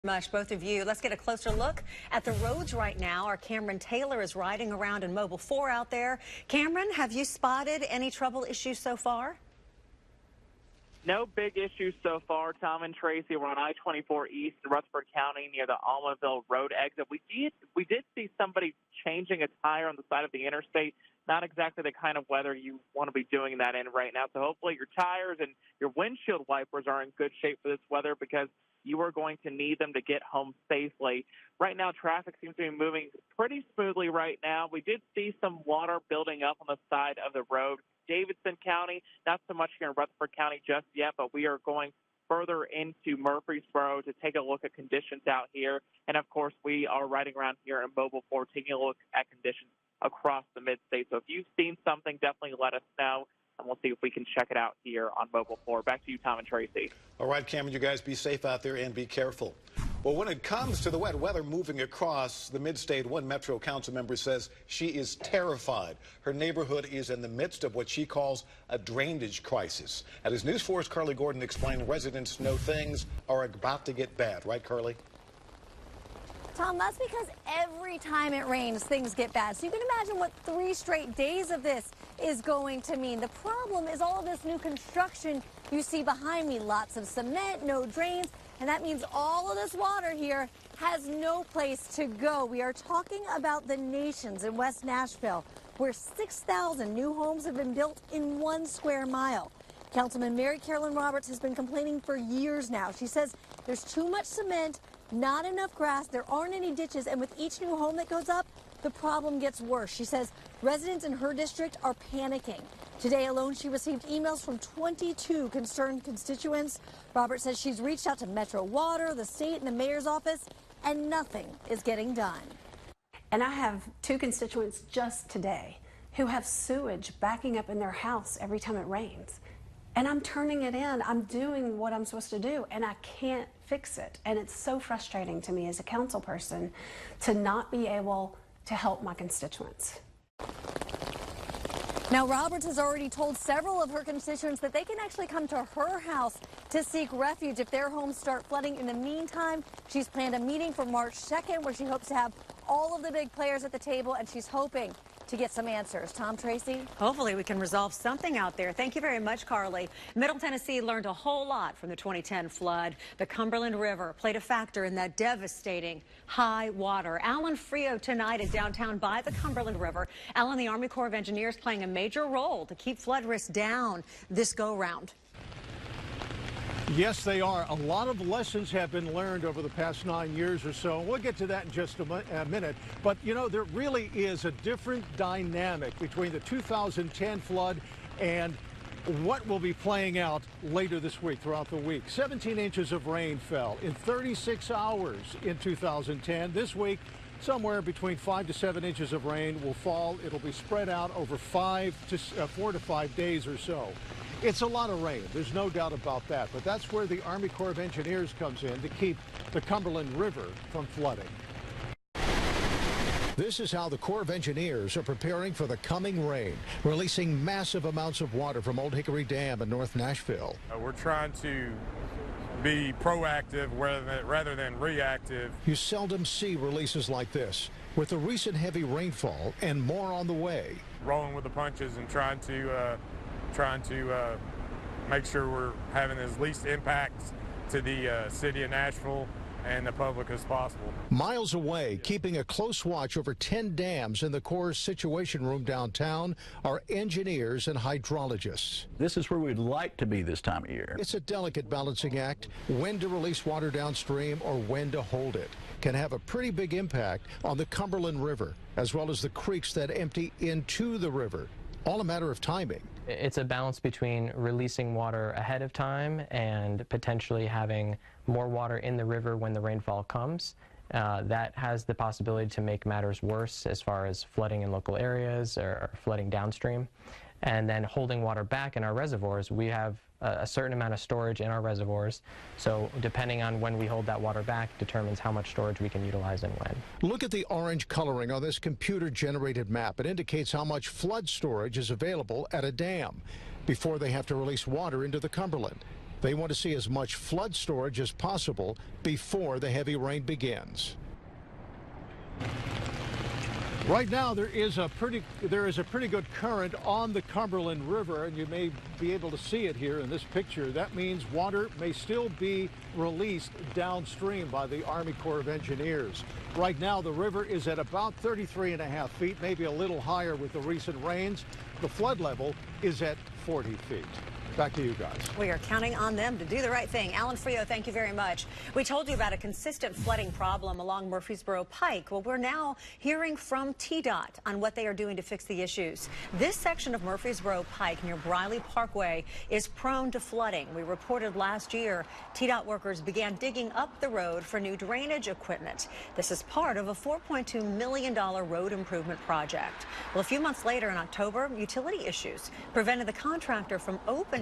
Much, both of you. Let's get a closer look at the roads right now. Our Cameron Taylor is riding around in Mobile 4 out there. Cameron, have you spotted any trouble issues so far? No big issues so far. Tom and Tracy, we're on I-24 East in Rutherford County near the Almaville Road exit. We did see somebody changing a tire on the side of the interstate. Not exactly the kind of weather you want to be doing that in right now. So hopefully your tires and your windshield wipers are in good shape for this weather, because you are going to need them to get home safely. Right now, traffic seems to be moving pretty smoothly right now. We did see some water building up on the side of the road. Davidson County, not so much here in Rutherford County just yet, but we are going further into Murfreesboro to take a look at conditions out here. And, of course, we are riding around here in Mobile 4 taking a look at conditions across the mid-state. So if you've seen something, definitely let us know, and we'll see if we can check it out here on Mobile 4. Back to you, Tom and Tracy. All right, Cameron, you guys be safe out there and be careful. Well, when it comes to the wet weather moving across the mid-state, one Metro Council member says she is terrified. Her neighborhood is in the midst of what she calls a drainage crisis. As News 4's Carly Gordon explained, residents know things are about to get bad. Right, Carly? Tom, that's because every time it rains, things get bad. So you can imagine what 3 straight days of this is going to mean. The problem is all this new construction you see behind me. Lots of cement, no drains, and that means all of this water here has no place to go. We are talking about the Nations in West Nashville, where 6,000 new homes have been built in 1 square mile. Councilman Mary Carolyn Roberts has been complaining for years now. She says there's too much cement, not enough grass, there aren't any ditches, and with each new home that goes up, the problem gets worse. She says residents in her district are panicking. Today alone, she received emails from 22 concerned constituents. Roberts says she's reached out to Metro Water, the state, and the mayor's office, and nothing is getting done. And I have 2 constituents just today who have sewage backing up in their house every time it rains. And I'm turning it in. I'm doing what I'm supposed to do, and I can't fix it. And it's so frustrating to me as a council person to not be able to help my constituents. Now, Roberts has already told several of her constituents that they can actually come to her house to seek refuge if their homes start flooding. In the meantime, she's planned a meeting for March 2nd where she hopes to have all of the big players at the table, and she's hoping to get some answers. Tom, Tracy? Hopefully we can resolve something out there. Thank you very much, Carly. Middle Tennessee learned a whole lot from the 2010 flood. The Cumberland River played a factor in that devastating high water. Alan Frio tonight in downtown by the Cumberland River. Alan, the Army Corps of Engineers playing a major role to keep flood risk down this go-round. Yes, they are. A lot of lessons have been learned over the past 9 years or so. We'll get to that in just a minute. But, you know, there really is a different dynamic between the 2010 flood and what will be playing out later this week, throughout the week. 17 inches of rain fell in 36 hours in 2010. This week, somewhere between 5 to 7 inches of rain will fall. It'll be spread out over 4 to 5 days or so. It's a lot of rain, there's no doubt about that, but that's where the Army Corps of Engineers comes in to keep the Cumberland River from flooding. This is how the Corps of Engineers are preparing for the coming rain, releasing massive amounts of water from Old Hickory Dam in North Nashville. We're trying to be proactive rather than reactive. You seldom see releases like this. With the recent heavy rainfall and more on the way. Rolling with the punches and trying to make sure we're having as least impact to the city of Nashville and the public as possible. Miles away, keeping a close watch over 10 dams in the Corps' Situation Room downtown are engineers and hydrologists. This is where we'd like to be this time of year. It's a delicate balancing act. When to release water downstream or when to hold it can have a pretty big impact on the Cumberland River, as well as the creeks that empty into the river. All a matter of timing. It's a balance between releasing water ahead of time and potentially having more water in the river when the rainfall comes. That has the possibility to make matters worse as far as flooding in local areas or flooding downstream. And then holding water back in our reservoirs, we have a certain amount of storage in our reservoirs. So depending on when we hold that water back determines how much storage we can utilize and when. Look at the orange coloring on this computer-generated map. It indicates how much flood storage is available at a dam before they have to release water into the Cumberland. They want to see as much flood storage as possible before the heavy rain begins. Right now, there is a pretty good current on the Cumberland River, and you may be able to see it here in this picture. That means water may still be released downstream by the Army Corps of Engineers. Right now, the river is at about 33.5 feet, maybe a little higher with the recent rains. The flood level is at 40 feet. Back to you guys. We are counting on them to do the right thing. Alan Frio, thank you very much. We told you about a consistent flooding problem along Murfreesboro Pike. Well, we're now hearing from TDOT on what they are doing to fix the issues. This section of Murfreesboro Pike near Briley Parkway is prone to flooding. We reported last year TDOT workers began digging up the road for new drainage equipment. This is part of a $4.2 million road improvement project. Well, a few months later in October, utility issues prevented the contractor from opening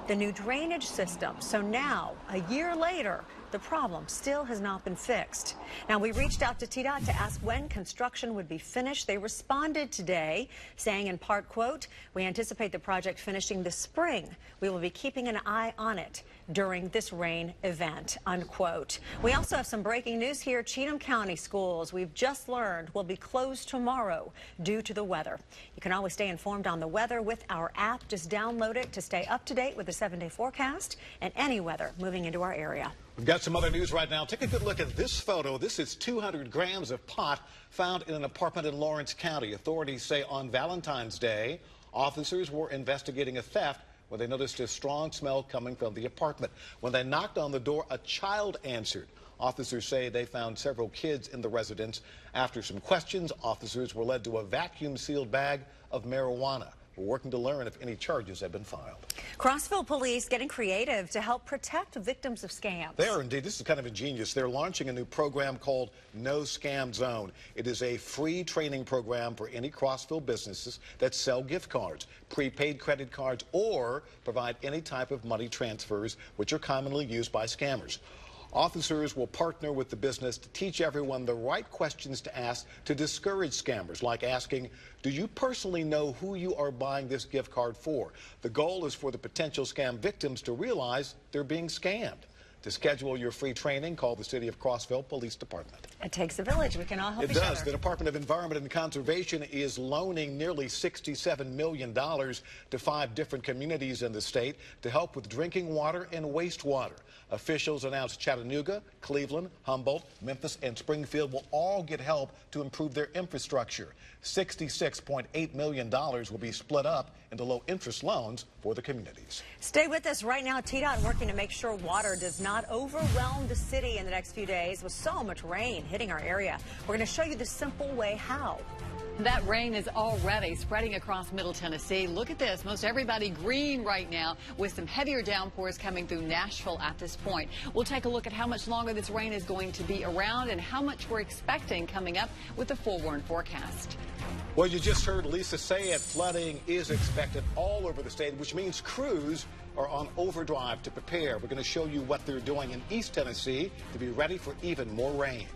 the new drainage system. So now, a year later, the problem still has not been fixed. Now, we reached out to TDOT to ask when construction would be finished. They responded today, saying in part, quote, "We anticipate the project finishing this spring. We will be keeping an eye on it during this rain event," unquote. We also have some breaking news here. Cheatham County schools, we've just learned, will be closed tomorrow due to the weather. You can always stay informed on the weather with our app. Just download it to stay up to date with the 7-day forecast and any weather moving into our area. We've got some other news right now. Take a good look at this photo. This is 200 grams of pot found in an apartment in Lawrence County. Authorities say on Valentine's Day, officers were investigating a theft when they noticed a strong smell coming from the apartment. When they knocked on the door, a child answered. Officers say they found several kids in the residence. After some questions, officers were led to a vacuum-sealed bag of marijuana. We're working to learn if any charges have been filed. Crossville police getting creative to help protect victims of scams. They are indeed. This is kind of ingenious. They're launching a new program called No Scam Zone. It is a free training program for any Crossville businesses that sell gift cards, prepaid credit cards, or provide any type of money transfers, which are commonly used by scammers. Officers will partner with the business to teach everyone the right questions to ask to discourage scammers, like asking, do you personally know who you are buying this gift card for? The goal is for the potential scam victims to realize they're being scammed. To schedule your free training, call the City of Crossville Police Department. It takes a village. We can all help each other. It does. The Department of Environment and Conservation is loaning nearly $67 million to 5 different communities in the state to help with drinking water and wastewater. Officials announced Chattanooga, Cleveland, Humboldt, Memphis, and Springfield will all get help to improve their infrastructure. $66.8 million will be split up into low-interest loans for the communities. Stay with us right now. TDOT working to make sure water does not overwhelm the city in the next few days with so much rain hitting our area. We're going to show you the simple way how. That rain is already spreading across Middle Tennessee. Look at this. Most everybody green right now with some heavier downpours coming through Nashville at this point. We'll take a look at how much longer this rain is going to be around and how much we're expecting coming up with the forewarned forecast. Well, you just heard Lisa say it. Flooding is expected all over the state, which means crews are on overdrive to prepare. We're going to show you what they're doing in East Tennessee to be ready for even more rain.